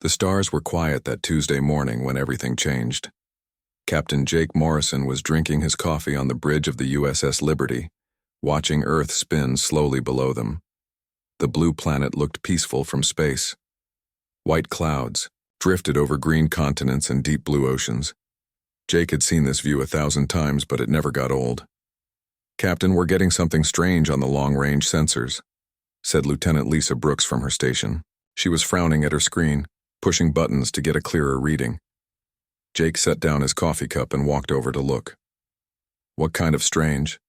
The stars were quiet that Tuesday morning when everything changed. Captain Jake Morrison was drinking his coffee on the bridge of the USS Liberty, watching Earth spin slowly below them. The blue planet looked peaceful from space. White clouds drifted over green continents and deep blue oceans. Jake had seen this view 1,000 times, but it never got old. "Captain, we're getting something strange on the long-range sensors," said Lieutenant Lisa Brooks from her station. She was frowning at her screen, pushing buttons to get a clearer reading. Jake set down his coffee cup and walked over to look. "What kind of strange?"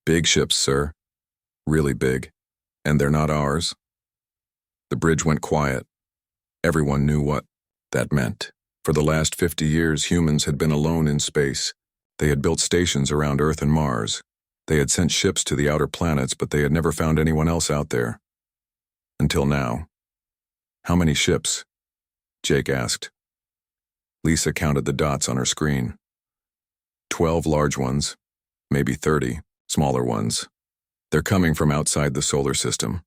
"Big ships, sir. Really big. And they're not ours." The bridge went quiet. Everyone knew what that meant. For the last 50 years, humans had been alone in space. They had built stations around Earth and Mars. They had sent ships to the outer planets, but they had never found anyone else out there. Until now. "How many ships?" Jake asked. Lisa counted the dots on her screen. 12 large ones, maybe 30 smaller ones. They're coming from outside the solar system.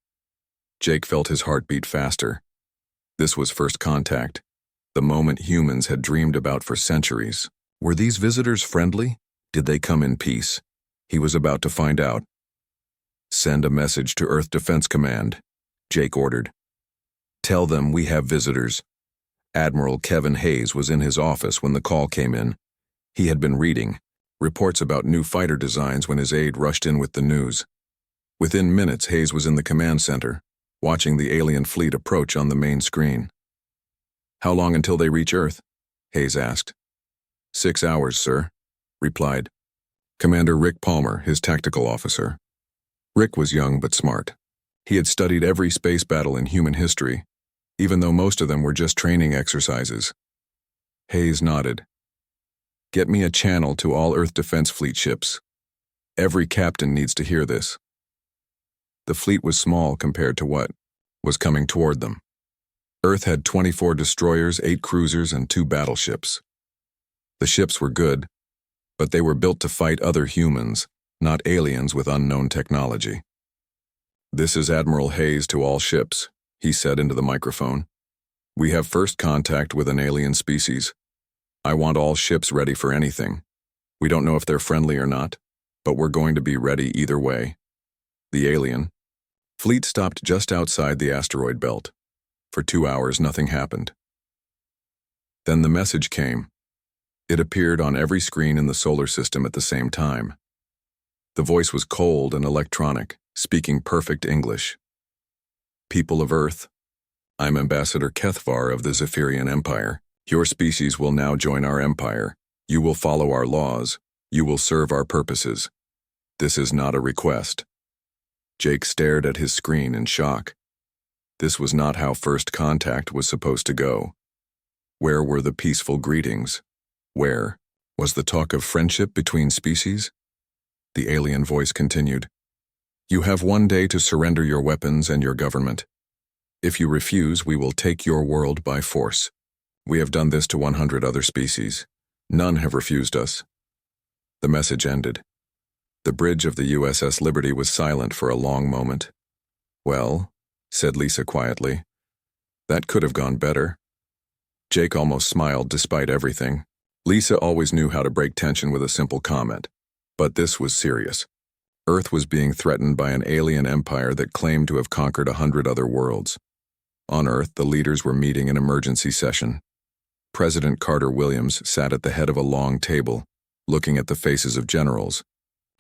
Jake felt his heart beat faster. This was first contact, the moment humans had dreamed about for centuries. Were these visitors friendly? Did they come in peace? He was about to find out. "Send a message to Earth Defense Command," Jake ordered. "Tell them we have visitors." Admiral Kevin Hayes was in his office when the call came in. He had been reading reports about new fighter designs when his aide rushed in with the news. Within minutes, Hayes was in the command center, watching the alien fleet approach on the main screen. "How long until they reach Earth?" Hayes asked. 6 hours, sir," replied Commander Rick Palmer, his tactical officer. Rick was young but smart. He had studied every space battle in human history, even though most of them were just training exercises. Hayes nodded. "Get me a channel to all Earth Defense Fleet ships. Every captain needs to hear this." The fleet was small compared to what was coming toward them. Earth had 24 destroyers, 8 cruisers, and 2 battleships. The ships were good, but they were built to fight other humans, not aliens with unknown technology. "This is Admiral Hayes to all ships," he said into the microphone. "We have first contact with an alien species. I want all ships ready for anything. We don't know if they're friendly or not, but we're going to be ready either way." The alien fleet stopped just outside the asteroid belt. For 2 hours, nothing happened. Then the message came. It appeared on every screen in the solar system at the same time. The voice was cold and electronic, speaking perfect English. "People of Earth, I'm Ambassador Kethvar of the Zephyrian Empire. Your species will now join our empire. You will follow our laws. You will serve our purposes. This is not a request." Jake stared at his screen in shock. This was not how first contact was supposed to go. Where were the peaceful greetings? Where was the talk of friendship between species? The alien voice continued. "You have 1 day to surrender your weapons and your government. If you refuse, we will take your world by force. We have done this to 100 other species. None have refused us." The message ended. The bridge of the USS Liberty was silent for a long moment. "Well," said Lisa quietly, "that could have gone better." Jake almost smiled despite everything. Lisa always knew how to break tension with a simple comment. But this was serious. Earth was being threatened by an alien empire that claimed to have conquered 100 other worlds. On Earth, the leaders were meeting an emergency session. President Carter Williams sat at the head of a long table, looking at the faces of generals,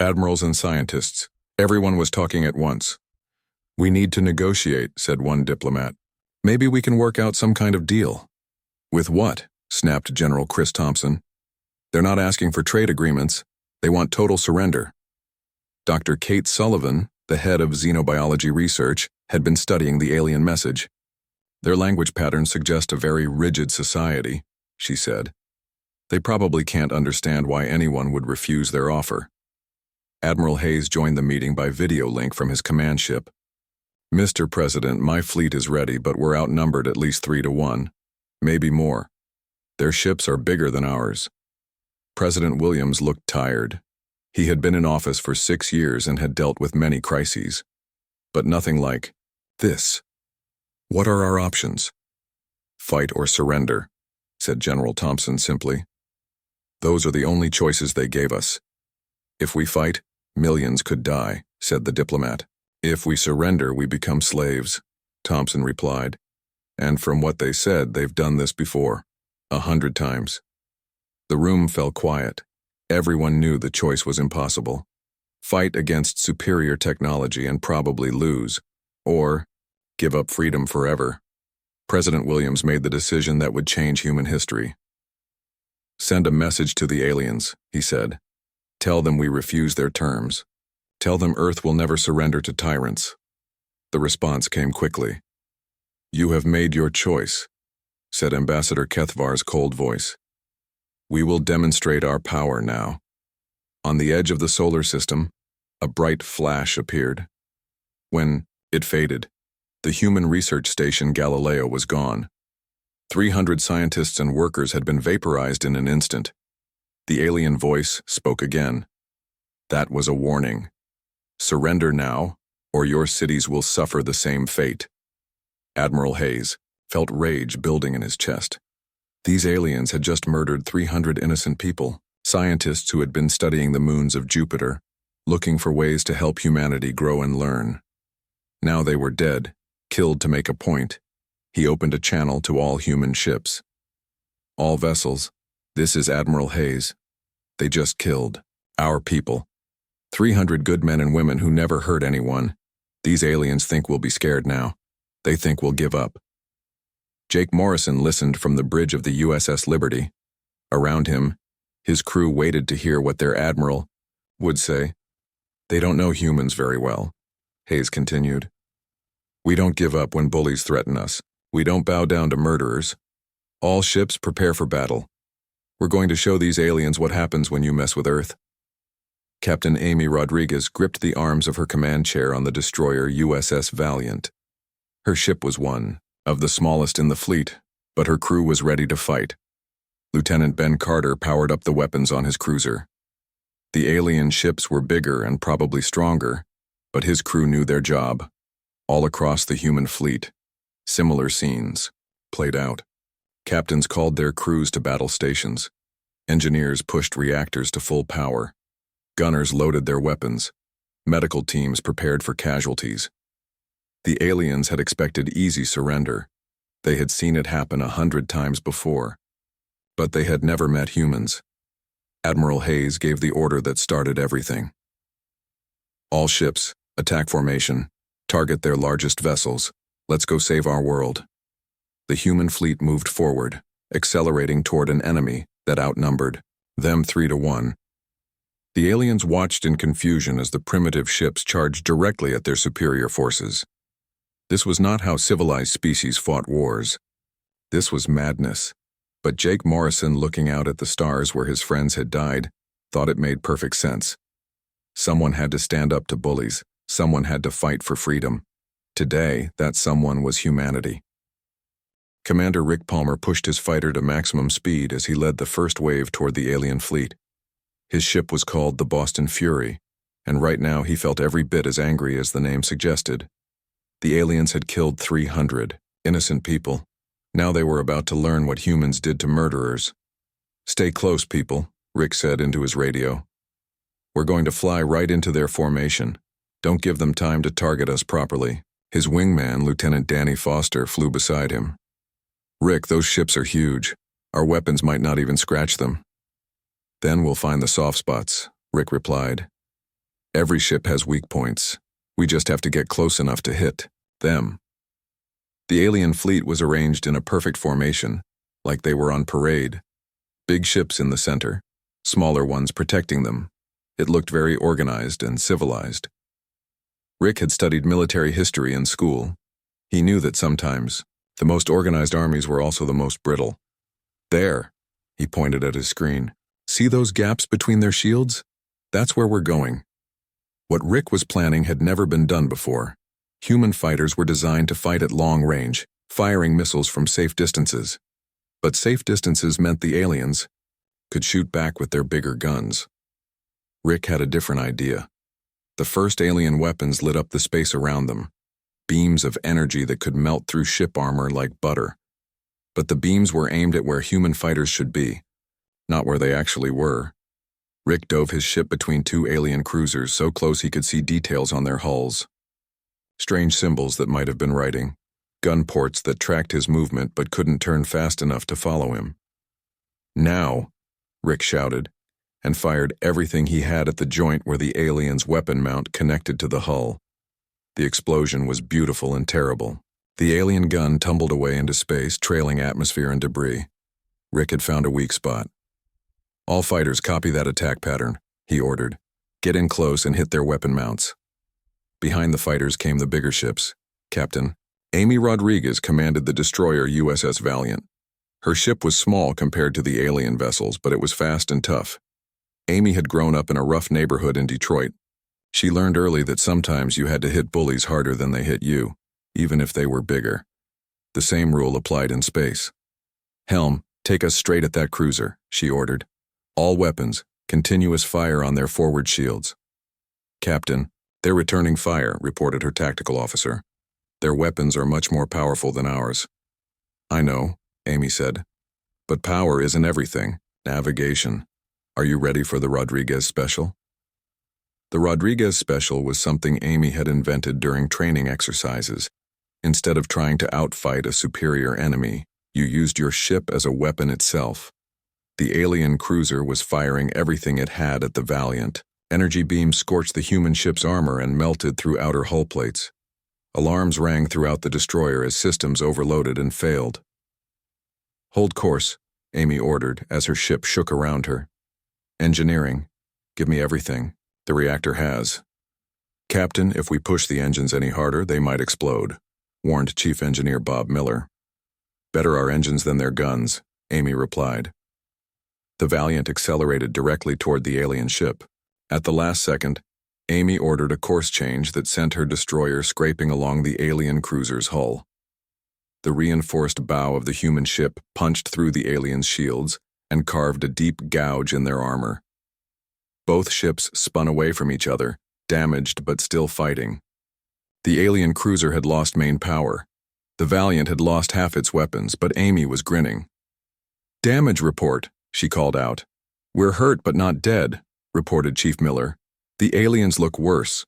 admirals, and scientists. Everyone was talking at once. "We need to negotiate," said one diplomat. "Maybe we can work out some kind of deal." "With what?" snapped General Chris Thompson. "They're not asking for trade agreements. They want total surrender." Dr. Kate Sullivan, the head of xenobiology research, had been studying the alien message. "Their language patterns suggest a very rigid society," she said. "They probably can't understand why anyone would refuse their offer." Admiral Hayes joined the meeting by video link from his command ship. "Mr. President, my fleet is ready, but we're outnumbered at least 3-1, maybe more. Their ships are bigger than ours." President Williams looked tired. He had been in office for 6 years and had dealt with many crises. But nothing like this. "What are our options?" Fight or surrender, said General Thompson simply. Those are the only choices they gave us. If we fight, millions could die, said the diplomat. If we surrender, we become slaves, Thompson replied. And from what they said, they've done this before, 100 times. The room fell quiet. Everyone knew the choice was impossible. Fight against superior technology and probably lose, or give up freedom forever. President Williams made the decision that would change human history. Send a message to the aliens, he said. Tell them we refuse their terms. Tell them Earth will never surrender to tyrants. The response came quickly. You have made your choice, said Ambassador Kethvar's cold voice. We will demonstrate our power now. On the edge of the solar system, a bright flash appeared. When it faded, the human research station Galileo was gone. 300 scientists and workers had been vaporized in an instant. The alien voice spoke again. That was a warning. Surrender now, or your cities will suffer the same fate. Admiral Hayes felt rage building in his chest. These aliens had just murdered 300 innocent people, scientists who had been studying the moons of Jupiter, looking for ways to help humanity grow and learn. Now they were dead, killed to make a point. He opened a channel to all human ships. All vessels, this is Admiral Hayes. They just killed our people. 300 good men and women who never hurt anyone. These aliens think we'll be scared now. They think we'll give up. Jake Morrison listened from the bridge of the USS Liberty. Around him, his crew waited to hear what their admiral would say. They don't know humans very well, Hayes continued. We don't give up when bullies threaten us. We don't bow down to murderers. All ships prepare for battle. We're going to show these aliens what happens when you mess with Earth. Captain Amy Rodriguez gripped the arms of her command chair on the destroyer USS Valiant. Her ship was one of the smallest in the fleet, but her crew was ready to fight. Lieutenant Ben Carter powered up the weapons on his cruiser. The alien ships were bigger and probably stronger, but his crew knew their job. All across the human fleet, similar scenes played out. Captains called their crews to battle stations. Engineers pushed reactors to full power. Gunners loaded their weapons. Medical teams prepared for casualties. The aliens had expected easy surrender. They had seen it happen 100 times before. But they had never met humans. Admiral Hayes gave the order that started everything. All ships, attack formation, target their largest vessels. Let's go save our world. The human fleet moved forward, accelerating toward an enemy that outnumbered them 3-1. The aliens watched in confusion as the primitive ships charged directly at their superior forces. This was not how civilized species fought wars. This was madness. But Jake Morrison, looking out at the stars where his friends had died, thought it made perfect sense. Someone had to stand up to bullies. Someone had to fight for freedom. Today, that someone was humanity. Commander Rick Palmer pushed his fighter to maximum speed as he led the first wave toward the alien fleet. His ship was called the Boston Fury, and right now he felt every bit as angry as the name suggested. The aliens had killed 300 innocent people. Now they were about to learn what humans did to murderers. Stay close, people, Rick said into his radio. We're going to fly right into their formation. Don't give them time to target us properly. His wingman, Lieutenant Danny Foster, flew beside him. Rick, those ships are huge. Our weapons might not even scratch them. Then we'll find the soft spots, Rick replied. Every ship has weak points. We just have to get close enough to hit them. The alien fleet was arranged in a perfect formation, like they were on parade. Big ships in the center, smaller ones protecting them. It looked very organized and civilized. Rick had studied military history in school. He knew that sometimes the most organized armies were also the most brittle. There, he pointed at his screen. See those gaps between their shields? That's where we're going. What Rick was planning had never been done before. Human fighters were designed to fight at long range, firing missiles from safe distances. But safe distances meant the aliens could shoot back with their bigger guns. Rick had a different idea. The first alien weapons lit up the space around them, beams of energy that could melt through ship armor like butter. But the beams were aimed at where human fighters should be, not where they actually were. Rick dove his ship between two alien cruisers so close he could see details on their hulls. Strange symbols that might have been writing, gun ports that tracked his movement but couldn't turn fast enough to follow him. "Now!" Rick shouted, and fired everything he had at the joint where the alien's weapon mount connected to the hull. The explosion was beautiful and terrible. The alien gun tumbled away into space, trailing atmosphere and debris. Rick had found a weak spot. "All fighters copy that attack pattern," he ordered. "Get in close and hit their weapon mounts." Behind the fighters came the bigger ships. Captain Amy Rodriguez commanded the destroyer USS Valiant. Her ship was small compared to the alien vessels, but it was fast and tough. Amy had grown up in a rough neighborhood in Detroit. She learned early that sometimes you had to hit bullies harder than they hit you, even if they were bigger. The same rule applied in space. "Helm, take us straight at that cruiser," she ordered. "All weapons, continuous fire on their forward shields." "Captain, they're returning fire," reported her tactical officer. "Their weapons are much more powerful than ours." "I know," Amy said. "But power isn't everything. Navigation. Are you ready for the Rodriguez Special?" The Rodriguez Special was something Amy had invented during training exercises. Instead of trying to outfight a superior enemy, you used your ship as a weapon itself. The alien cruiser was firing everything it had at the Valiant. Energy beams scorched the human ship's armor and melted through outer hull plates. Alarms rang throughout the destroyer as systems overloaded and failed. "Hold course," Amy ordered as her ship shook around her. "Engineering. Give me everything. The reactor has." "Captain, if we push the engines any harder, they might explode," warned Chief Engineer Bob Miller. "Better our engines than their guns," Amy replied. The Valiant accelerated directly toward the alien ship. At the last second, Amy ordered a course change that sent her destroyer scraping along the alien cruiser's hull. The reinforced bow of the human ship punched through the aliens' shields and carved a deep gouge in their armor. Both ships spun away from each other, damaged but still fighting. The alien cruiser had lost main power. The Valiant had lost half its weapons, but Amy was grinning. "Damage report," she called out. "We're hurt but not dead," reported Chief Miller. "The aliens look worse."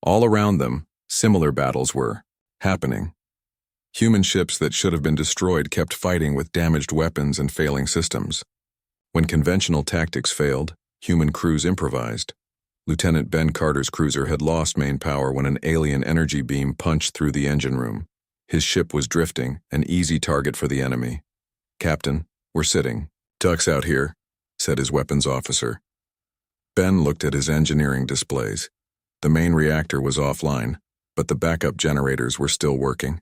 All around them, similar battles were happening. Human ships that should have been destroyed kept fighting with damaged weapons and failing systems. When conventional tactics failed, human crews improvised. Lieutenant Ben Carter's cruiser had lost main power when an alien energy beam punched through the engine room. His ship was drifting, an easy target for the enemy. "Captain, we're sitting." "Ducks out here," said his weapons officer. Ben looked at his engineering displays. The main reactor was offline, but the backup generators were still working.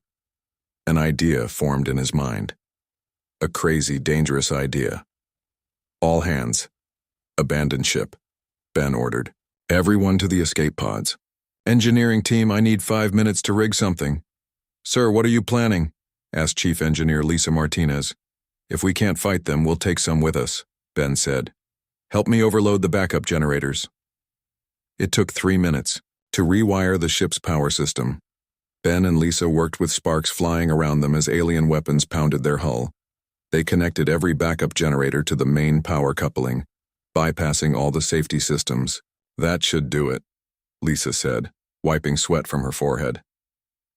An idea formed in his mind. A crazy, dangerous idea. "All hands. Abandon ship," Ben ordered. "Everyone to the escape pods. Engineering team, I need 5 minutes to rig something." "Sir, what are you planning?" asked Chief Engineer Lisa Martinez. "If we can't fight them, we'll take some with us," Ben said. "Help me overload the backup generators." It took 3 minutes to rewire the ship's power system. Ben and Lisa worked with sparks flying around them as alien weapons pounded their hull. They connected every backup generator to the main power coupling, bypassing all the safety systems. "That should do it," Lisa said, wiping sweat from her forehead.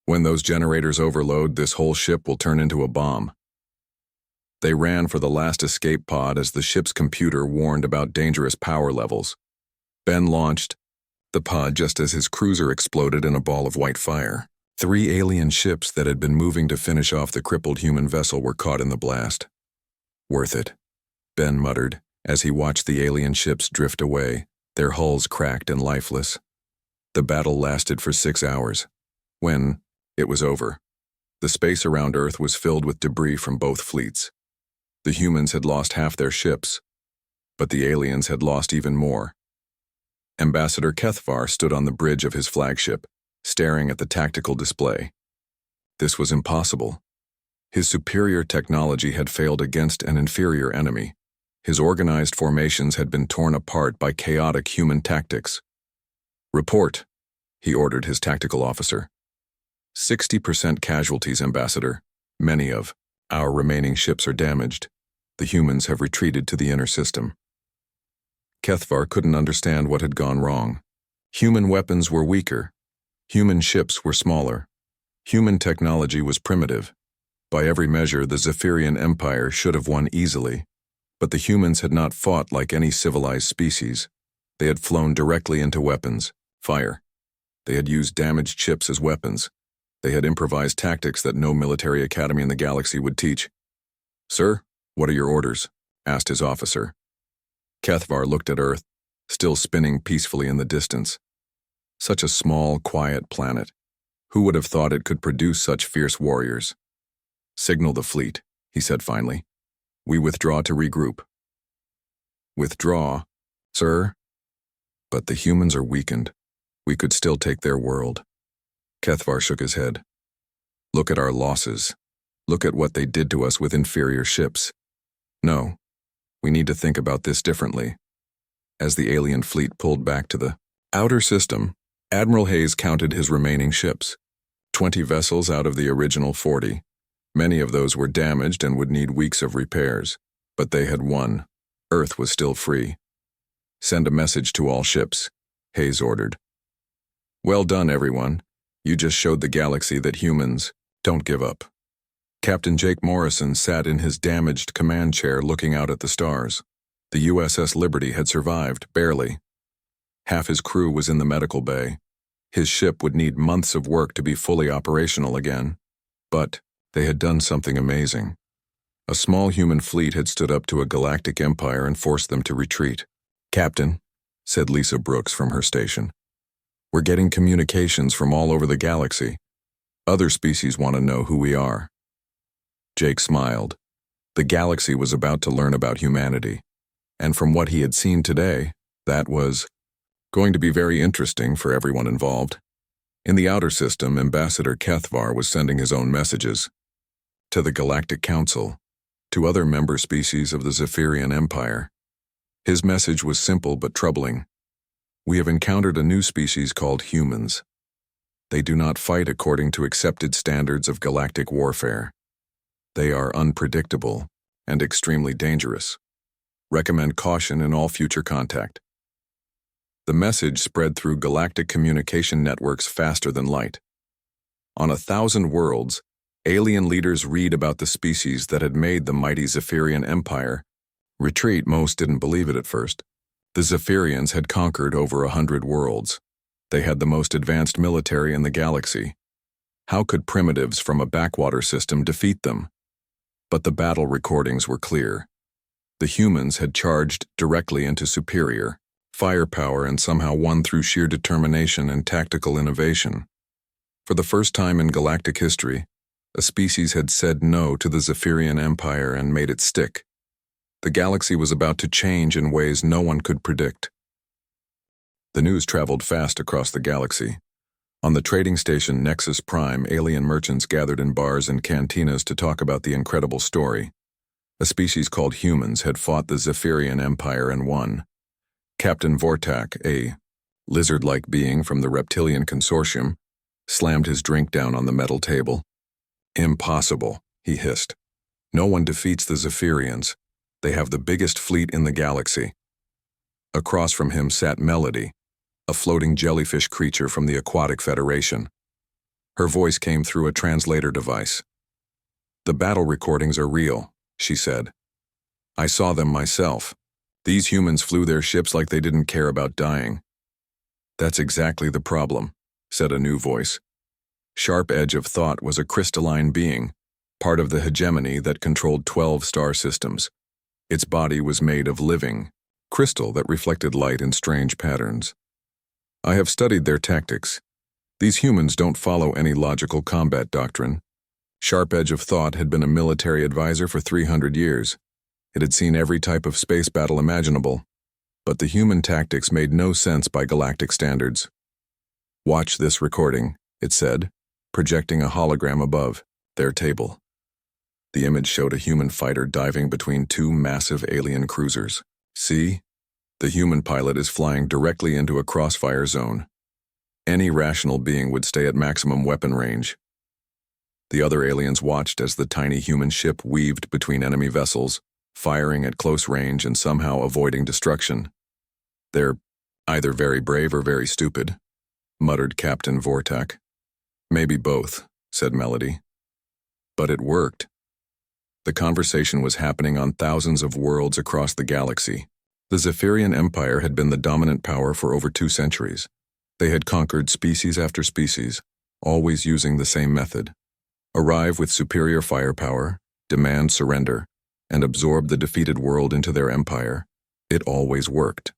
"When those generators overload, this whole ship will turn into a bomb." They ran for the last escape pod as the ship's computer warned about dangerous power levels. Ben launched the pod just as his cruiser exploded in a ball of white fire. 3 alien ships that had been moving to finish off the crippled human vessel were caught in the blast. "Worth it," Ben muttered as he watched the alien ships drift away, their hulls cracked and lifeless. The battle lasted for 6 hours. When it was over, the space around Earth was filled with debris from both fleets. The humans had lost half their ships, but the aliens had lost even more. Ambassador Kethvar stood on the bridge of his flagship, staring at the tactical display. This was impossible. His superior technology had failed against an inferior enemy. His organized formations had been torn apart by chaotic human tactics. "Report," he ordered his tactical officer. 60% casualties, Ambassador. Many of Our remaining ships are damaged. The humans have retreated to the inner system. Kethvar couldn't understand what had gone wrong. Human weapons were weaker. Human ships were smaller. Human technology was primitive. By every measure, the Zephyrian Empire should have won easily. But the humans had not fought like any civilized species. They had flown directly into weapons, fire. They had used damaged ships as weapons. They had improvised tactics that no military academy in the galaxy would teach. "Sir, what are your orders?" asked his officer. Kethvar looked at Earth, still spinning peacefully in the distance. Such a small, quiet planet. Who would have thought it could produce such fierce warriors? "Signal the fleet," he said finally. "We withdraw to regroup." "Withdraw, sir?" "But the humans are weakened. We could still take their world." Kethvar shook his head. "Look at our losses. Look at what they did to us with inferior ships. No, we need to think about this differently." As the alien fleet pulled back to the outer system, Admiral Hayes counted his remaining ships. 20 vessels out of the original 40. Many of those were damaged and would need weeks of repairs. But they had won. Earth was still free. "Send a message to all ships," Hayes ordered. "Well done, everyone. You just showed the galaxy that humans don't give up." Captain Jake Morrison sat in his damaged command chair looking out at the stars. The USS Liberty had survived, barely. Half his crew was in the medical bay. His ship would need months of work to be fully operational again. But they had done something amazing. A small human fleet had stood up to a galactic empire and forced them to retreat. "Captain," said Lisa Brooks from her station, "we're getting communications from all over the galaxy. Other species want to know who we are." Jake smiled. The galaxy was about to learn about humanity. And from what he had seen today, that was going to be very interesting for everyone involved. In the outer system, Ambassador Kethvar was sending his own messages. To the Galactic Council, to other member species of the Zephyrian Empire. His message was simple but troubling. "We have encountered a new species called humans. They do not fight according to accepted standards of galactic warfare. They are unpredictable and extremely dangerous. Recommend caution in all future contact." The message spread through galactic communication networks faster than light. On 1,000 worlds, alien leaders read about the species that had made the mighty Zephyrian Empire retreat. Most didn't believe it at first. The Zephyrians had conquered over 100 worlds. They had the most advanced military in the galaxy. How could primitives from a backwater system defeat them? But the battle recordings were clear. The humans had charged directly into superior firepower and somehow won through sheer determination and tactical innovation. For the first time in galactic history, a species had said no to the Zephyrian Empire and made it stick. The galaxy was about to change in ways no one could predict. The news traveled fast across the galaxy. On the trading station Nexus Prime, alien merchants gathered in bars and cantinas to talk about the incredible story. A species called humans had fought the Zephyrian Empire and won. Captain Vortak, a lizard-like being from the reptilian consortium, slammed his drink down on the metal table. "Impossible," he hissed. "No one defeats the Zephyrians. They have the biggest fleet in the galaxy." Across from him sat Melody, a floating jellyfish creature from the Aquatic Federation. Her voice came through a translator device. "The battle recordings are real," she said. "I saw them myself. These humans flew their ships like they didn't care about dying." "That's exactly the problem," said a new voice. Sharp Edge of Thought was a crystalline being, part of the hegemony that controlled 12 star systems. Its body was made of living crystal that reflected light in strange patterns. "I have studied their tactics. These humans don't follow any logical combat doctrine." Sharp Edge of Thought had been a military advisor for 300 years. It had seen every type of space battle imaginable, but the human tactics made no sense by galactic standards. "Watch this recording," it said, projecting a hologram above their table. The image showed a human fighter diving between two massive alien cruisers. "See? The human pilot is flying directly into a crossfire zone. Any rational being would stay at maximum weapon range." The other aliens watched as the tiny human ship weaved between enemy vessels, firing at close range and somehow avoiding destruction. "They're either very brave or very stupid," muttered Captain Vortak. "Maybe both," said Melody. But it worked. The conversation was happening on thousands of worlds across the galaxy. The Zephyrian Empire had been the dominant power for over 2 centuries. They had conquered species after species, always using the same method. Arrive with superior firepower, demand surrender, and absorb the defeated world into their empire. It always worked.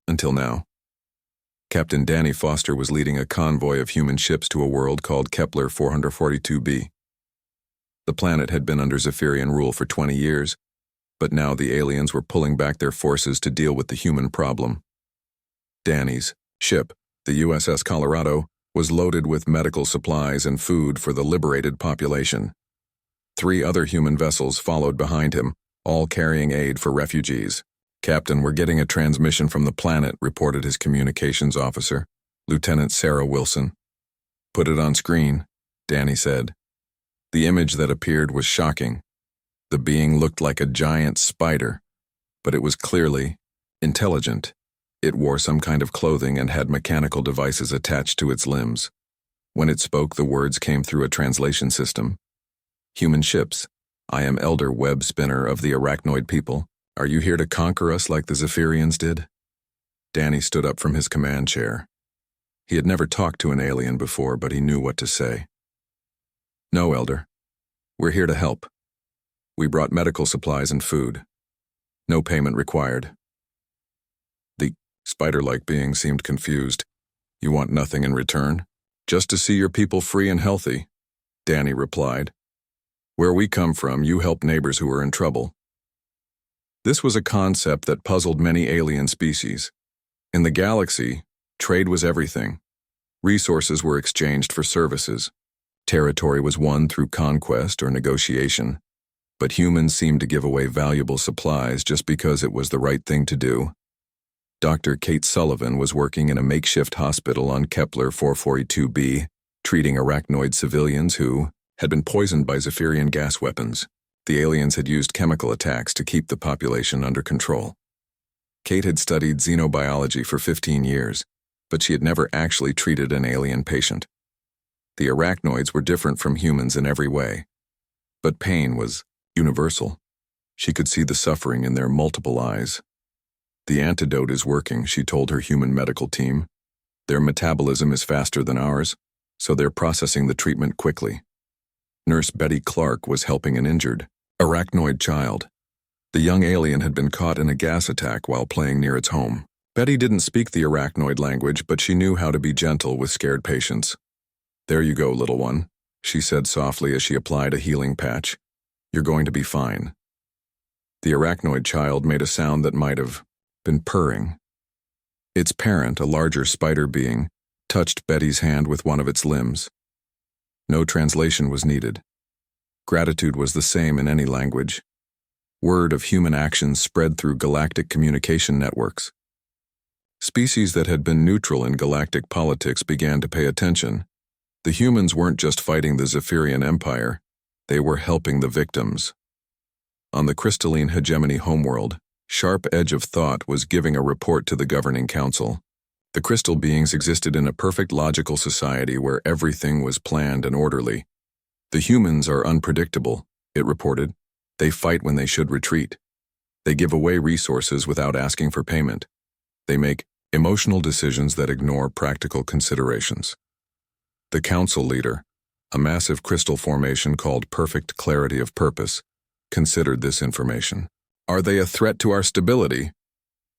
Until now. Captain Danny Foster was leading a convoy of human ships to a world called Kepler 442b. The planet had been under Zephyrian rule for 20 years, but now the aliens were pulling back their forces to deal with the human problem. Danny's ship, the USS Colorado, was loaded with medical supplies and food for the liberated population. 3 other human vessels followed behind him, all carrying aid for refugees. "Captain, we're getting a transmission from the planet," reported his communications officer, Lieutenant Sarah Wilson. "Put it on screen," Danny said. The image that appeared was shocking. The being looked like a giant spider, but it was clearly intelligent. It wore some kind of clothing and had mechanical devices attached to its limbs. When it spoke, the words came through a translation system. "Human ships, I am Elder Web Spinner of the Arachnoid people. Are you here to conquer us like the Zephyrians did?" Danny stood up from his command chair. He had never talked to an alien before, but he knew what to say. "No, Elder. We're here to help. We brought medical supplies and food. No payment required." The spider-like being seemed confused. "You want nothing in return? Just to see your people free and healthy," Danny replied. "Where we come from, you help neighbors who are in trouble." This was a concept that puzzled many alien species. In the galaxy, trade was everything. Resources were exchanged for services. Territory was won through conquest or negotiation. But humans seemed to give away valuable supplies just because it was the right thing to do. Dr. Kate Sullivan was working in a makeshift hospital on Kepler 442b, treating arachnoid civilians who had been poisoned by Zephyrian gas weapons. The aliens had used chemical attacks to keep the population under control. Kate had studied xenobiology for 15 years, but she had never actually treated an alien patient. The arachnoids were different from humans in every way, but pain was universal. She could see the suffering in their multiple eyes. "The antidote is working," she told her human medical team. "Their metabolism is faster than ours, so they're processing the treatment quickly." Nurse Betty Clark was helping an injured arachnoid child. The young alien had been caught in a gas attack while playing near its home. Betty didn't speak the arachnoid language, but she knew how to be gentle with scared patients. "There you go, little one," she said softly as she applied a healing patch. "You're going to be fine." The arachnoid child made a sound that might have been purring. Its parent, a larger spider being, touched Betty's hand with one of its limbs. No translation was needed. Gratitude was the same in any language. Word of human actions spread through galactic communication networks. Species that had been neutral in galactic politics began to pay attention. The humans weren't just fighting the Zephyrian Empire, they were helping the victims. On the crystalline hegemony homeworld, Sharp Edge of Thought was giving a report to the governing council. The crystal beings existed in a perfect logical society where everything was planned and orderly. "The humans are unpredictable," it reported. "They fight when they should retreat. They give away resources without asking for payment. They make emotional decisions that ignore practical considerations." The council leader, a massive crystal formation called Perfect Clarity of Purpose, considered this information. "Are they a threat to our stability?"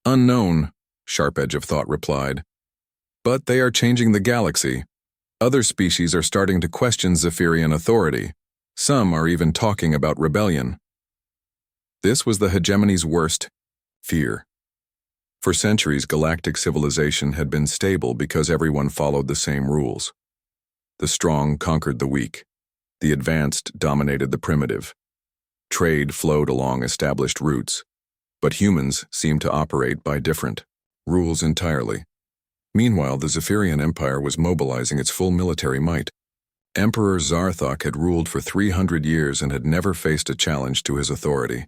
"Unknown," Sharp Edge of Thought replied. "But they are changing the galaxy. Other species are starting to question Zephyrian authority. Some are even talking about rebellion." This was the hegemony's worst fear. For centuries, galactic civilization had been stable because everyone followed the same rules. The strong conquered the weak. The advanced dominated the primitive. Trade flowed along established routes, but humans seemed to operate by different rules entirely. Meanwhile, the Zephyrian Empire was mobilizing its full military might. Emperor Zarthok had ruled for 300 years and had never faced a challenge to his authority.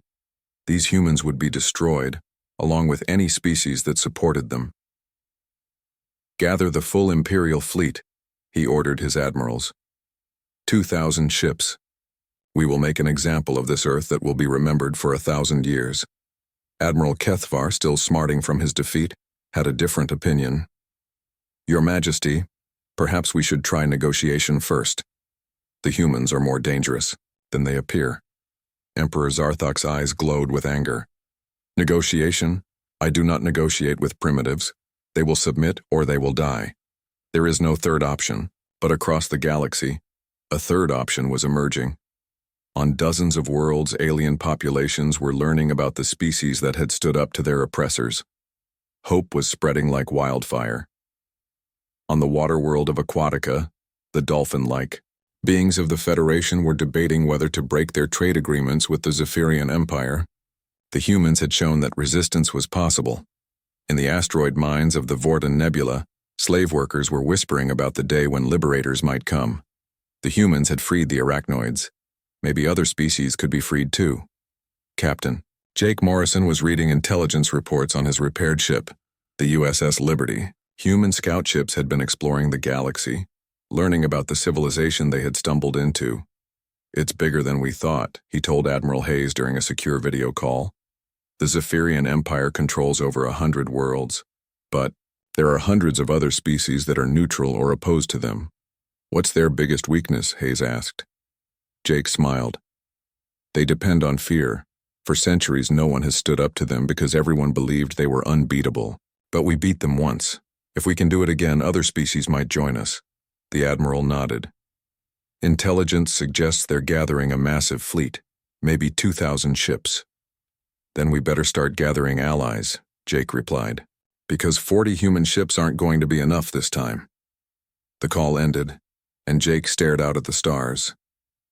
These humans would be destroyed, along with any species that supported them. Gather the full Imperial fleet, he ordered his admirals. 2,000 ships. We will make an example of this Earth that will be remembered for 1,000 years. Admiral Kethvar, still smarting from his defeat, had a different opinion. Your Majesty, perhaps we should try negotiation first. The humans are more dangerous than they appear. Emperor Zarthok's eyes glowed with anger. Negotiation? I do not negotiate with primitives. They will submit or they will die. There is no third option, but across the galaxy, a third option was emerging. On dozens of worlds, alien populations were learning about the species that had stood up to their oppressors. Hope was spreading like wildfire. On the water world of Aquatica, the dolphin-like, beings of the Federation were debating whether to break their trade agreements with the Zephyrian Empire. The humans had shown that resistance was possible. In the asteroid mines of the Vorten Nebula, slave workers were whispering about the day when liberators might come. The humans had freed the arachnoids. Maybe other species could be freed too. Captain Jake Morrison was reading intelligence reports on his repaired ship, the USS Liberty. Human scout ships had been exploring the galaxy, learning about the civilization they had stumbled into. It's bigger than we thought, he told Admiral Hayes during a secure video call. The Zephyrian Empire controls over 100 worlds, but there are hundreds of other species that are neutral or opposed to them. What's their biggest weakness? Hayes asked. Jake smiled. They depend on fear. For centuries, no one has stood up to them because everyone believed they were unbeatable. But we beat them once. If we can do it again, other species might join us. The Admiral nodded. Intelligence suggests they're gathering a massive fleet, maybe 2,000 ships. Then we better start gathering allies, Jake replied, because 40 human ships aren't going to be enough this time. The call ended, and Jake stared out at the stars.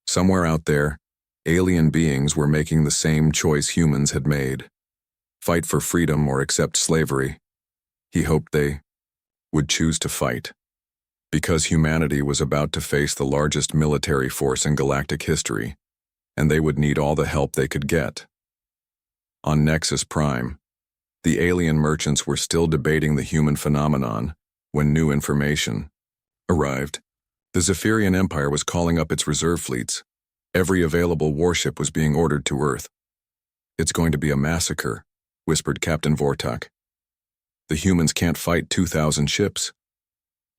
Somewhere out there, alien beings were making the same choice humans had made. Fight for freedom or accept slavery. He hoped they would choose to fight, because humanity was about to face the largest military force in galactic history, and they would need all the help they could get. On Nexus Prime, the alien merchants were still debating the human phenomenon when new information arrived. The Zephyrian Empire was calling up its reserve fleets. Every available warship was being ordered to Earth. It's going to be a massacre, whispered Captain Vortok. The humans can't fight 2,000 ships.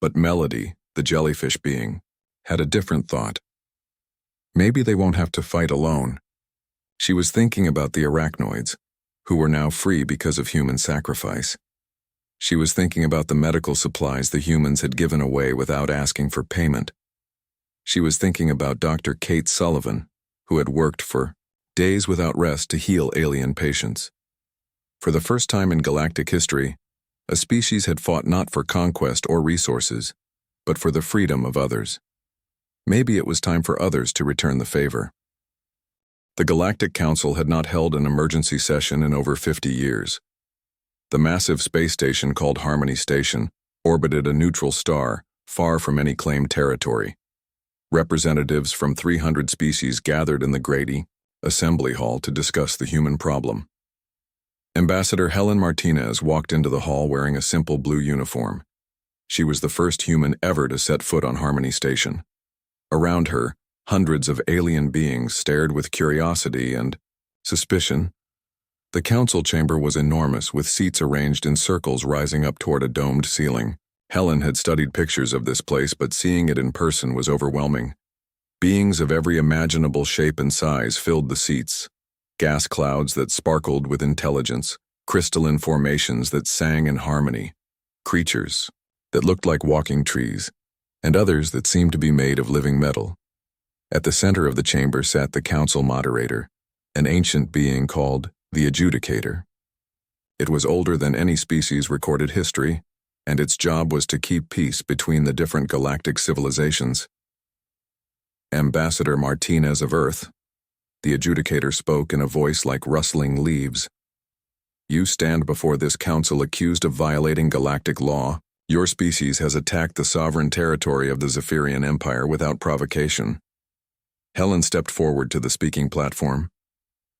But Melody, the jellyfish being, had a different thought. Maybe they won't have to fight alone. She was thinking about the arachnoids, who were now free because of human sacrifice. She was thinking about the medical supplies the humans had given away without asking for payment. She was thinking about Dr. Kate Sullivan, who had worked for days without rest to heal alien patients. For the first time in galactic history, a species had fought not for conquest or resources, but for the freedom of others. Maybe it was time for others to return the favor. The Galactic Council had not held an emergency session in over 50 years. The massive space station called Harmony Station orbited a neutral star far from any claimed territory. Representatives from 300 species gathered in the Grady Assembly Hall to discuss the human problem. Ambassador Helen Martinez walked into the hall wearing a simple blue uniform. She was the first human ever to set foot on Harmony Station. Around her, hundreds of alien beings stared with curiosity and suspicion. The council chamber was enormous, with seats arranged in circles rising up toward a domed ceiling. Helen had studied pictures of this place, but seeing it in person was overwhelming. Beings of every imaginable shape and size filled the seats. Gas clouds that sparkled with intelligence, crystalline formations that sang in harmony, creatures that looked like walking trees, and others that seemed to be made of living metal. At the center of the chamber sat the council moderator, an ancient being called the Adjudicator. It was older than any species recorded history, and its job was to keep peace between the different galactic civilizations. Ambassador Martinez of Earth, the Adjudicator spoke in a voice like rustling leaves. You stand before this council accused of violating galactic law Your species has attacked the sovereign territory of the Zephyrian Empire without provocation. Helen stepped forward to the speaking platform.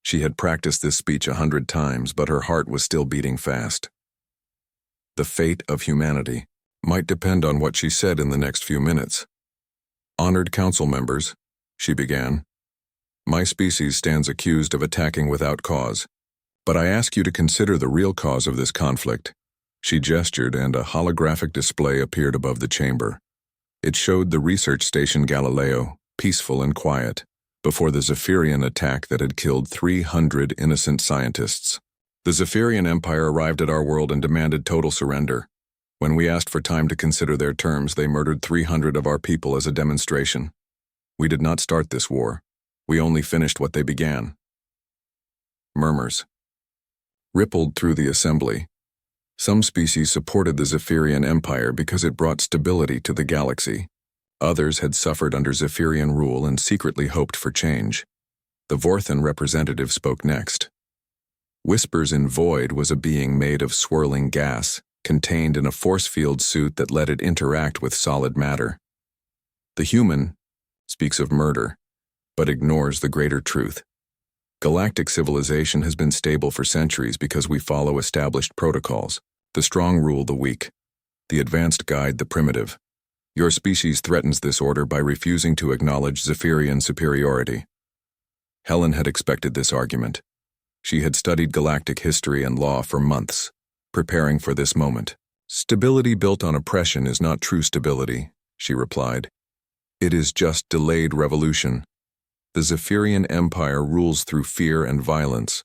She had practiced this speech 100 times, but her heart was still beating fast. The fate of humanity might depend on what she said in the next few minutes. Honored council members, she began, my species stands accused of attacking without cause, but I ask you to consider the real cause of this conflict. She gestured, and a holographic display appeared above the chamber. It showed the research station Galileo, peaceful and quiet, before the Zephyrian attack that had killed 300 innocent scientists. The Zephyrian Empire arrived at our world and demanded total surrender. When we asked for time to consider their terms, they murdered 300 of our people as a demonstration. We did not start this war. We only finished what they began. Murmurs rippled through the assembly. Some species supported the Zephyrian Empire because it brought stability to the galaxy. Others had suffered under Zephyrian rule and secretly hoped for change. The Vorthan representative spoke next. Whispers in Void was a being made of swirling gas, contained in a force field suit that let it interact with solid matter. The human speaks of murder, but ignores the greater truth. Galactic civilization has been stable for centuries because we follow established protocols. The strong rule the weak. The advanced guide the primitive. Your species threatens this order by refusing to acknowledge Zephyrian superiority. Helen had expected this argument. She had studied galactic history and law for months, preparing for this moment. Stability built on oppression is not true stability, she replied. It is just delayed revolution. The Zephyrian Empire rules through fear and violence.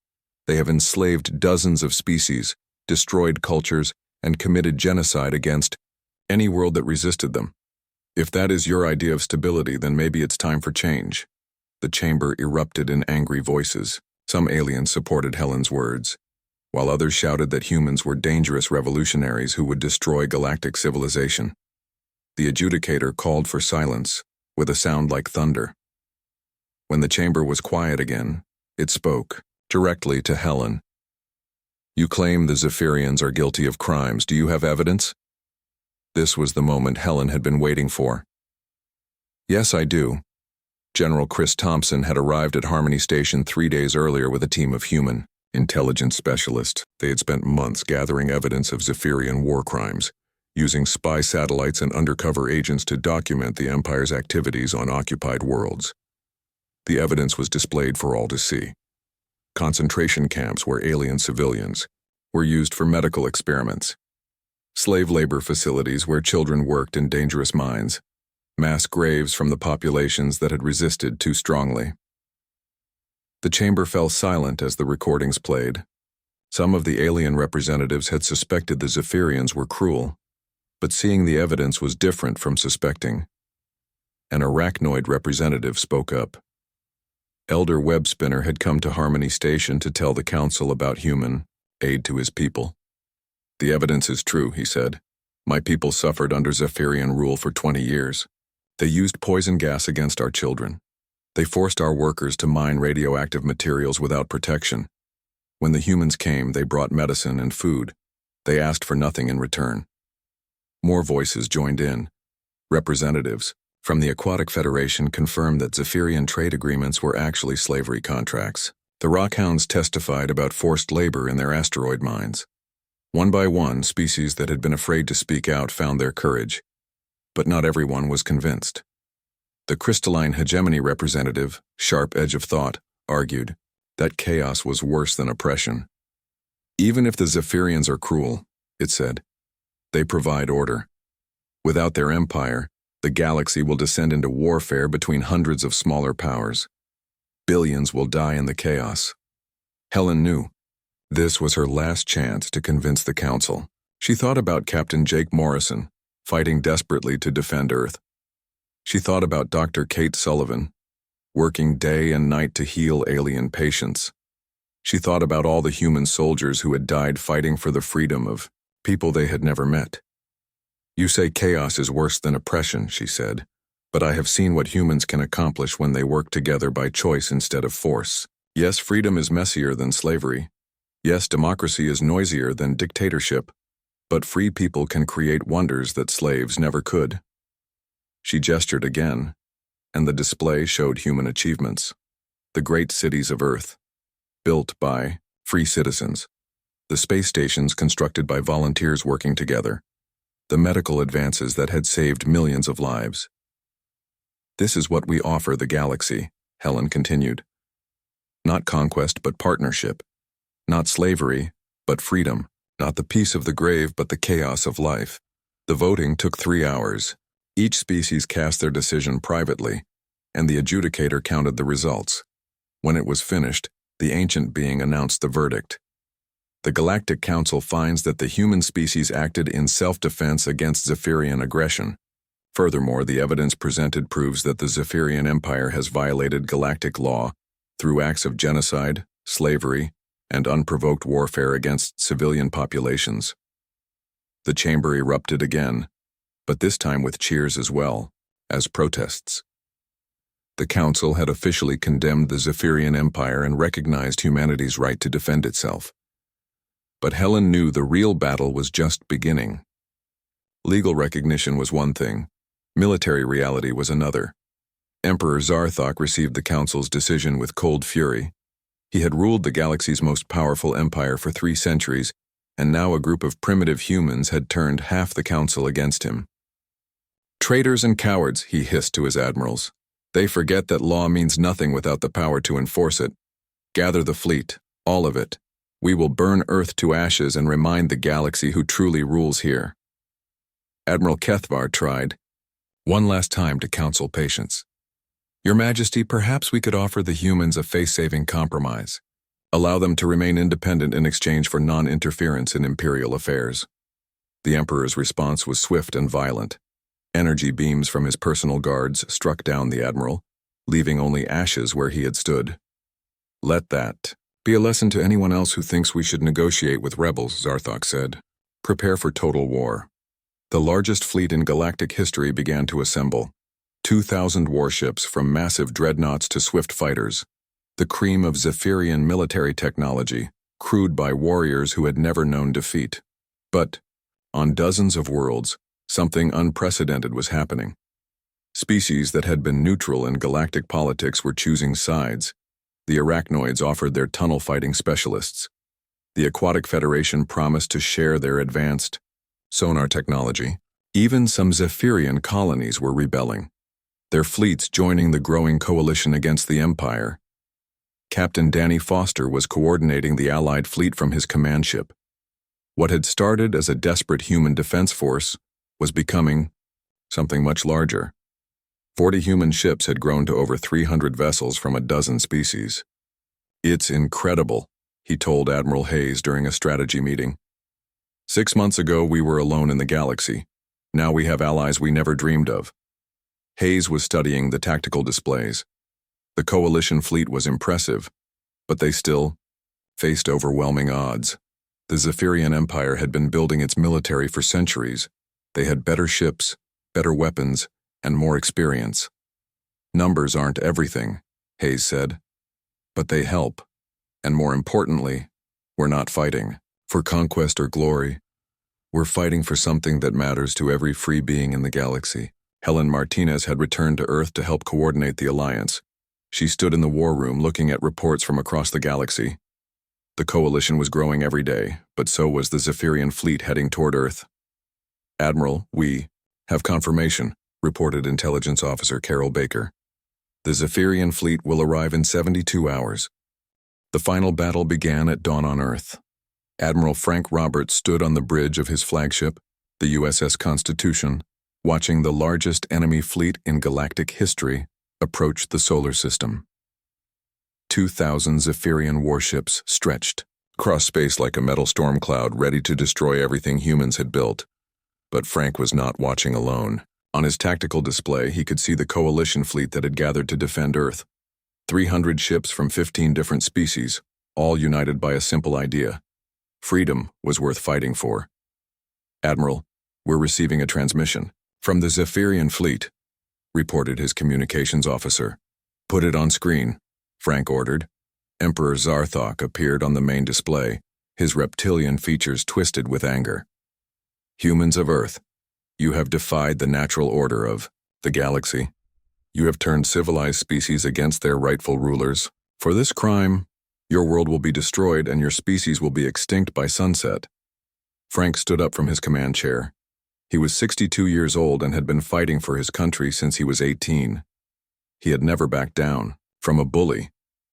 They have enslaved dozens of species, destroyed cultures, and committed genocide against any world that resisted them. If that is your idea of stability, then maybe it's time for change. The chamber erupted in angry voices. Some aliens supported Helen's words, while others shouted that humans were dangerous revolutionaries who would destroy galactic civilization. The adjudicator called for silence, with a sound like thunder. When the chamber was quiet again, it spoke, directly to Helen. You claim the Zephyrians are guilty of crimes. Do you have evidence? This was the moment Helen had been waiting for. Yes, I do. General Chris Thompson had arrived at Harmony Station 3 days earlier with a team of human intelligence specialists. They had spent months gathering evidence of Zephyrian war crimes, using spy satellites and undercover agents to document the Empire's activities on occupied worlds. The evidence was displayed for all to see. Concentration camps where alien civilians were used for medical experiments. Slave labor facilities where children worked in dangerous mines. Mass graves from the populations that had resisted too strongly. The chamber fell silent as the recordings played. Some of the alien representatives had suspected the Zephyrians were cruel, but seeing the evidence was different from suspecting. An arachnoid representative spoke up. Elder Webspinner had come to Harmony Station to tell the council about human aid to his people. The evidence is true, he said. My people suffered under Zephyrian rule for 20 years. They used poison gas against our children. They forced our workers to mine radioactive materials without protection. When the humans came, they brought medicine and food. They asked for nothing in return. More voices joined in. Representatives from the Aquatic Federation confirmed that Zephyrian trade agreements were actually slavery contracts. The Rockhounds testified about forced labor in their asteroid mines. One by one, species that had been afraid to speak out found their courage. But not everyone was convinced. The crystalline hegemony representative, Sharp Edge of Thought, argued that chaos was worse than oppression. Even if the Zephyrians are cruel, it said, they provide order. Without their empire, the galaxy will descend into warfare between hundreds of smaller powers. Billions will die in the chaos. Helen knew. This was her last chance to convince the council. She thought about Captain Jake Morrison, fighting desperately to defend Earth. She thought about Dr. Kate Sullivan, working day and night to heal alien patients. She thought about all the human soldiers who had died fighting for the freedom of people they had never met. You say chaos is worse than oppression, she said, but I have seen what humans can accomplish when they work together by choice instead of force. Yes, freedom is messier than slavery. Yes, democracy is noisier than dictatorship. But free people can create wonders that slaves never could. She gestured again, and the display showed human achievements. The great cities of Earth, built by free citizens. The space stations constructed by volunteers working together. The medical advances that had saved millions of lives. This is what we offer the galaxy, Helen continued. Not conquest, but partnership. Not slavery, but freedom. Not the peace of the grave, but the chaos of life. The voting took 3 hours. Each species cast their decision privately, and the adjudicator counted the results. When it was finished, the ancient being announced the verdict. The Galactic Council finds that the human species acted in self-defense against Zephyrian aggression. Furthermore, the evidence presented proves that the Zephyrian Empire has violated galactic law through acts of genocide, slavery, and unprovoked warfare against civilian populations. The chamber erupted again, but this time with cheers as well as protests. The Council had officially condemned the Zephyrian Empire and recognized humanity's right to defend itself. But Helen knew the real battle was just beginning. Legal recognition was one thing, military reality was another. Emperor Zarthok received the Council's decision with cold fury. He had ruled the galaxy's most powerful empire for 3 centuries, and now a group of primitive humans had turned half the Council against him. Traitors and cowards, he hissed to his admirals. They forget that law means nothing without the power to enforce it. Gather the fleet, all of it. We will burn Earth to ashes and remind the galaxy who truly rules here. Admiral Kethvar tried, one last time to counsel patience. Your Majesty, perhaps we could offer the humans a face-saving compromise. Allow them to remain independent in exchange for non-interference in imperial affairs. The Emperor's response was swift and violent. Energy beams from his personal guards struck down the Admiral, leaving only ashes where he had stood. Let that be a lesson to anyone else who thinks we should negotiate with rebels, Zarthok said. Prepare for total war. The largest fleet in galactic history began to assemble. 2,000 warships, from massive dreadnoughts to swift fighters. The cream of Zephyrian military technology, crewed by warriors who had never known defeat. But, on dozens of worlds, something unprecedented was happening. Species that had been neutral in galactic politics were choosing sides. The Arachnoids offered their tunnel-fighting specialists. The Aquatic Federation promised to share their advanced sonar technology. Even some Zephyrian colonies were rebelling, their fleets joining the growing coalition against the Empire. Captain Danny Foster was coordinating the Allied fleet from his command ship. What had started as a desperate human defense force was becoming something much larger. 40 human ships had grown to over 300 vessels from a dozen species. It's incredible, he told Admiral Hayes during a strategy meeting. 6 months ago, we were alone in the galaxy. Now we have allies we never dreamed of. Hayes was studying the tactical displays. The coalition fleet was impressive, but they still faced overwhelming odds. The Zephyrian Empire had been building its military for centuries. They had better ships, better weapons, and more experience. Numbers aren't everything, Hayes said, but they help. And more importantly, we're not fighting for conquest or glory. We're fighting for something that matters to every free being in the galaxy. Helen Martinez had returned to Earth to help coordinate the alliance. She stood in the war room looking at reports from across the galaxy. The coalition was growing every day, but so was the Zephyrian fleet heading toward Earth. Admiral, we have confirmation, reported Intelligence Officer Carol Baker. The Zephyrian fleet will arrive in 72 hours. The final battle began at dawn on Earth. Admiral Frank Roberts stood on the bridge of his flagship, the USS Constitution, watching the largest enemy fleet in galactic history approach the solar system. 2,000 Zephyrian warships stretched across space like a metal storm cloud, ready to destroy everything humans had built. But Frank was not watching alone. On his tactical display, he could see the coalition fleet that had gathered to defend Earth. 300 ships from 15 different species, all united by a simple idea. Freedom was worth fighting for. Admiral, we're receiving a transmission from the Zephyrian fleet, reported his communications officer. Put it on screen, Frank ordered. Emperor Zarthok appeared on the main display, his reptilian features twisted with anger. Humans of Earth, you have defied the natural order of the galaxy. You have turned civilized species against their rightful rulers. For this crime, your world will be destroyed and your species will be extinct by sunset. Frank stood up from his command chair. He was 62 years old and had been fighting for his country since he was 18. He had never backed down from a bully,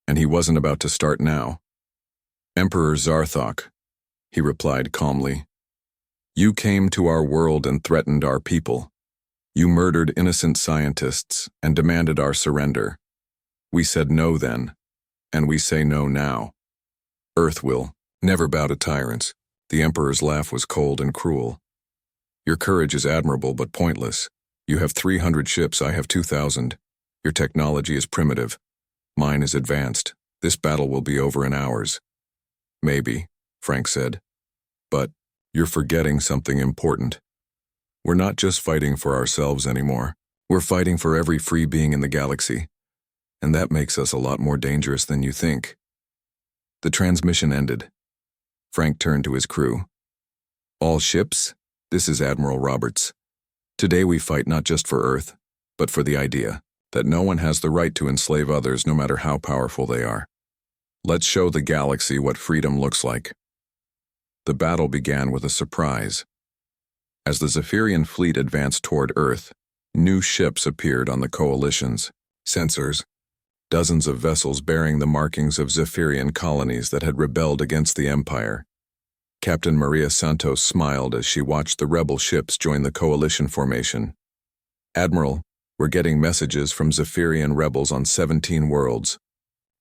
and he wasn't about to start now. Emperor Zarthok, he replied calmly. You came to our world and threatened our people. You murdered innocent scientists and demanded our surrender. We said no then, and we say no now. Earth will never bow to tyrants. The Emperor's laugh was cold and cruel. Your courage is admirable but pointless. You have 300 ships, I have 2,000. Your technology is primitive. Mine is advanced. This battle will be over in hours. Maybe, Frank said. But you're forgetting something important. We're not just fighting for ourselves anymore. We're fighting for every free being in the galaxy. And that makes us a lot more dangerous than you think. The transmission ended. Frank turned to his crew. All ships, this is Admiral Roberts. Today we fight not just for Earth, but for the idea that no one has the right to enslave others no matter how powerful they are. Let's show the galaxy what freedom looks like. The battle began with a surprise. As the Zephyrian fleet advanced toward Earth, new ships appeared on the Coalition's sensors, dozens of vessels bearing the markings of Zephyrian colonies that had rebelled against the Empire. Captain Maria Santos smiled as she watched the rebel ships join the Coalition formation. Admiral, we're getting messages from Zephyrian rebels on 17 worlds.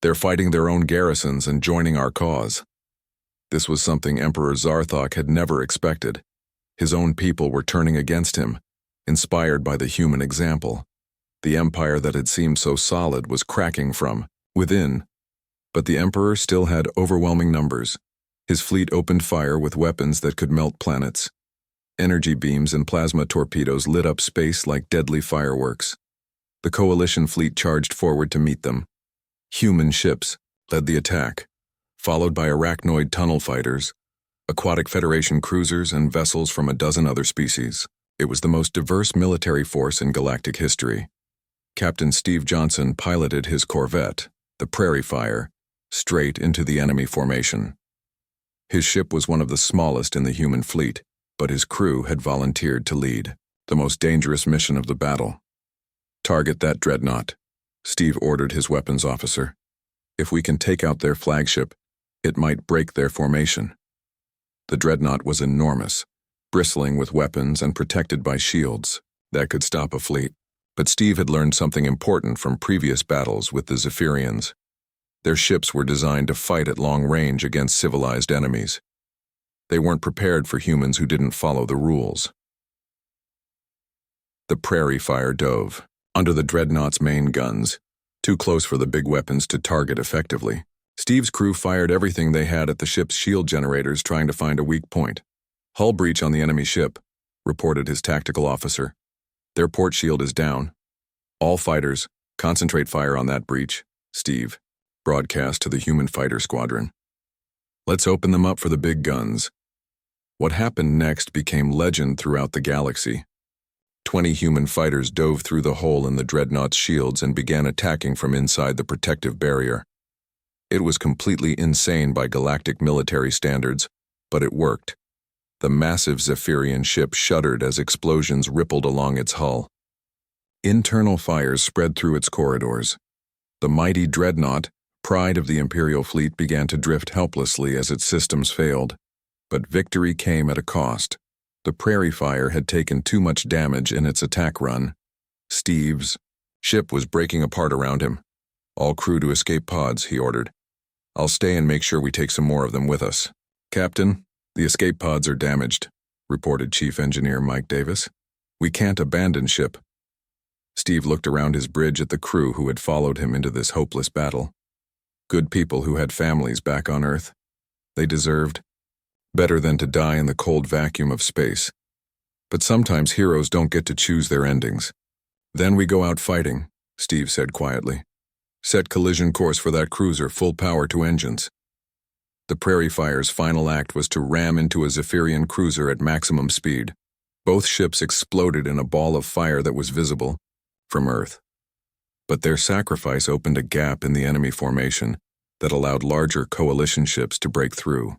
They're fighting their own garrisons and joining our cause. This was something Emperor Zarthok had never expected. His own people were turning against him, inspired by the human example. The empire that had seemed so solid was cracking from within. But the Emperor still had overwhelming numbers. His fleet opened fire with weapons that could melt planets. Energy beams and plasma torpedoes lit up space like deadly fireworks. The Coalition fleet charged forward to meet them. Human ships led the attack, followed by arachnoid tunnel fighters, aquatic Federation cruisers, and vessels from a dozen other species. It was the most diverse military force in galactic history. Captain Steve Johnson piloted his corvette, the BattleHFY, straight into the enemy formation. His ship was one of the smallest in the human fleet, but his crew had volunteered to lead the most dangerous mission of the battle. Target that dreadnought, Steve ordered his weapons officer. If we can take out their flagship, it might break their formation. The dreadnought was enormous, bristling with weapons and protected by shields that could stop a fleet. But Steve had learned something important from previous battles with the Zephyrians. Their ships were designed to fight at long range against civilized enemies. They weren't prepared for humans who didn't follow the rules. The BattleHFY dove under the dreadnought's main guns, too close for the big weapons to target effectively. Steve's crew fired everything they had at the ship's shield generators, trying to find a weak point. Hull breach on the enemy ship, reported his tactical officer. Their port shield is down. All fighters, concentrate fire on that breach, Steve broadcast to the human fighter squadron. Let's open them up for the big guns. What happened next became legend throughout the galaxy. 20 human fighters dove through the hole in the dreadnought's shields and began attacking from inside the protective barrier. It was completely insane by galactic military standards, but it worked. The massive Zephyrian ship shuddered as explosions rippled along its hull. Internal fires spread through its corridors. The mighty dreadnought, pride of the Imperial fleet, began to drift helplessly as its systems failed. But victory came at a cost. The BattleHFY had taken too much damage in its attack run. Steve's ship was breaking apart around him. All crew to escape pods, he ordered. I'll stay and make sure we take some more of them with us. Captain, the escape pods are damaged, reported Chief Engineer Mike Davis. We can't abandon ship. Steve looked around his bridge at the crew who had followed him into this hopeless battle. Good people who had families back on Earth. They deserved better than to die in the cold vacuum of space. But sometimes heroes don't get to choose their endings. Then we go out fighting, Steve said quietly. Set collision course for that cruiser, full power to engines. The Prairie Fire's final act was to ram into a Zephyrian cruiser at maximum speed. Both ships exploded in a ball of fire that was visible from Earth. But their sacrifice opened a gap in the enemy formation that allowed larger coalition ships to break through.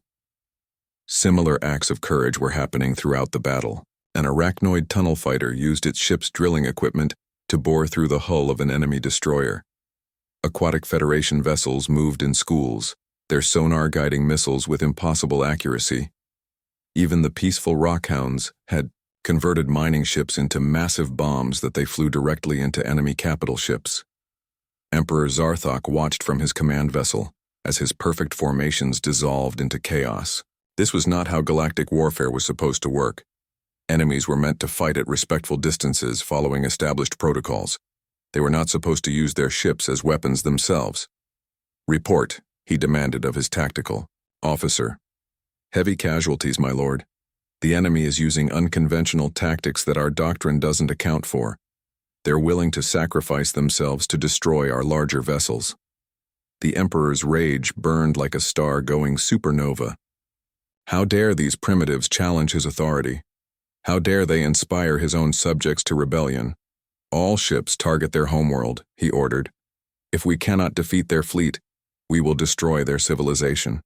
Similar acts of courage were happening throughout the battle. An arachnoid tunnel fighter used its ship's drilling equipment to bore through the hull of an enemy destroyer. Aquatic Federation vessels moved in schools, their sonar guiding missiles with impossible accuracy. Even the peaceful rockhounds had converted mining ships into massive bombs that they flew directly into enemy capital ships. Emperor Zarthok watched from his command vessel as his perfect formations dissolved into chaos. This was not how galactic warfare was supposed to work. Enemies were meant to fight at respectful distances following established protocols. They were not supposed to use their ships as weapons themselves. "Report," he demanded of his tactical officer. "Heavy casualties, my lord. The enemy is using unconventional tactics that our doctrine doesn't account for. They're willing to sacrifice themselves to destroy our larger vessels." The Emperor's rage burned like a star-going supernova. How dare these primitives challenge his authority? How dare they inspire his own subjects to rebellion? "All ships target their homeworld," he ordered. "If we cannot defeat their fleet, we will destroy their civilization."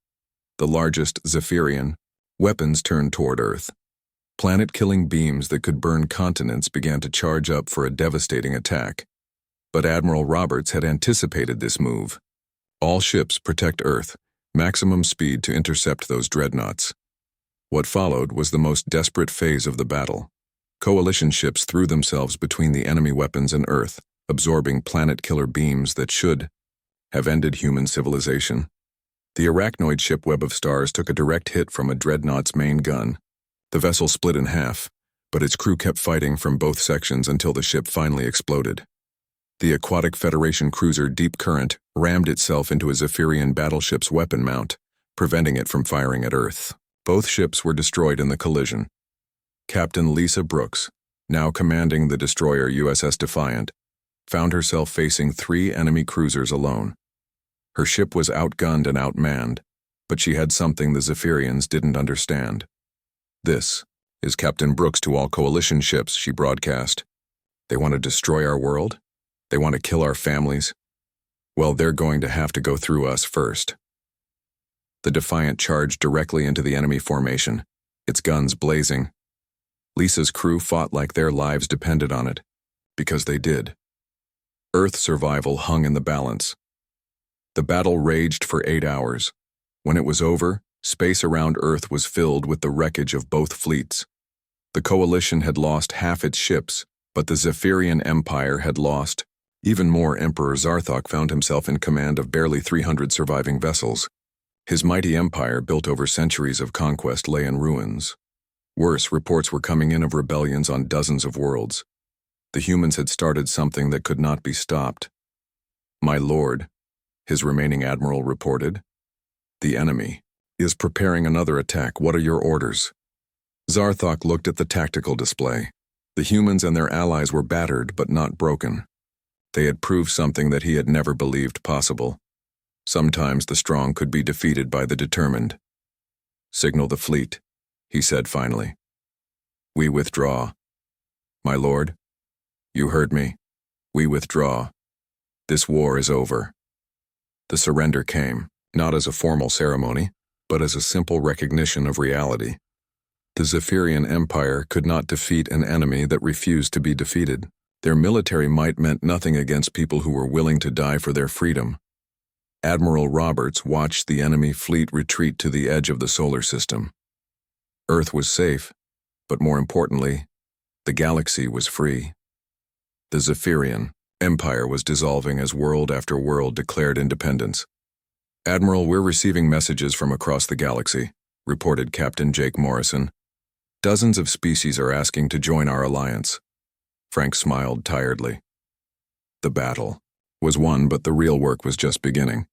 The largest Zephyrian weapons turned toward Earth. Planet-killing beams that could burn continents began to charge up for a devastating attack. But Admiral Roberts had anticipated this move. "All ships protect Earth, maximum speed to intercept those dreadnoughts." What followed was the most desperate phase of the battle. Coalition ships threw themselves between the enemy weapons and Earth, absorbing planet-killer beams that should have ended human civilization. The arachnoid ship Web of Stars took a direct hit from a dreadnought's main gun. The vessel split in half, but its crew kept fighting from both sections until the ship finally exploded. The Aquatic Federation cruiser Deep Current rammed itself into a Zephyrian battleship's weapon mount, preventing it from firing at Earth. Both ships were destroyed in the collision. Captain Lisa Brooks, now commanding the destroyer USS Defiant, found herself facing 3 enemy cruisers alone. Her ship was outgunned and outmanned, but she had something the Zephyrians didn't understand. "This is Captain Brooks to all coalition ships," she broadcast. "They want to destroy our world? They want to kill our families? Well, they're going to have to go through us first." The Defiant charged directly into the enemy formation, its guns blazing. Lisa's crew fought like their lives depended on it, because they did. Earth survival hung in the balance. The battle raged for 8 hours. When it was over, space around Earth was filled with the wreckage of both fleets. The coalition had lost half its ships, but the Zephyrian Empire had lost even more. Emperor Zarthok found himself in command of barely 300 surviving vessels. His mighty empire, built over centuries of conquest, lay in ruins. Worse, reports were coming in of rebellions on dozens of worlds. The humans had started something that could not be stopped. "My lord," his remaining admiral reported, "the enemy is preparing another attack. What are your orders?" Zarthok looked at the tactical display. The humans and their allies were battered but not broken. They had proved something that he had never believed possible. Sometimes the strong could be defeated by the determined. "Signal the fleet," he said finally. "We withdraw." "My lord, you heard me. We withdraw. This war is over." The surrender came, not as a formal ceremony, but as a simple recognition of reality. The Zephyrian Empire could not defeat an enemy that refused to be defeated. Their military might meant nothing against people who were willing to die for their freedom. Admiral Roberts watched the enemy fleet retreat to the edge of the solar system. Earth was safe, but more importantly, the galaxy was free. The Zephyrian Empire was dissolving as world after world declared independence. "Admiral, we're receiving messages from across the galaxy," reported Captain Jake Morrison. "Dozens of species are asking to join our alliance." Frank smiled tiredly. The battle was won, but the real work was just beginning.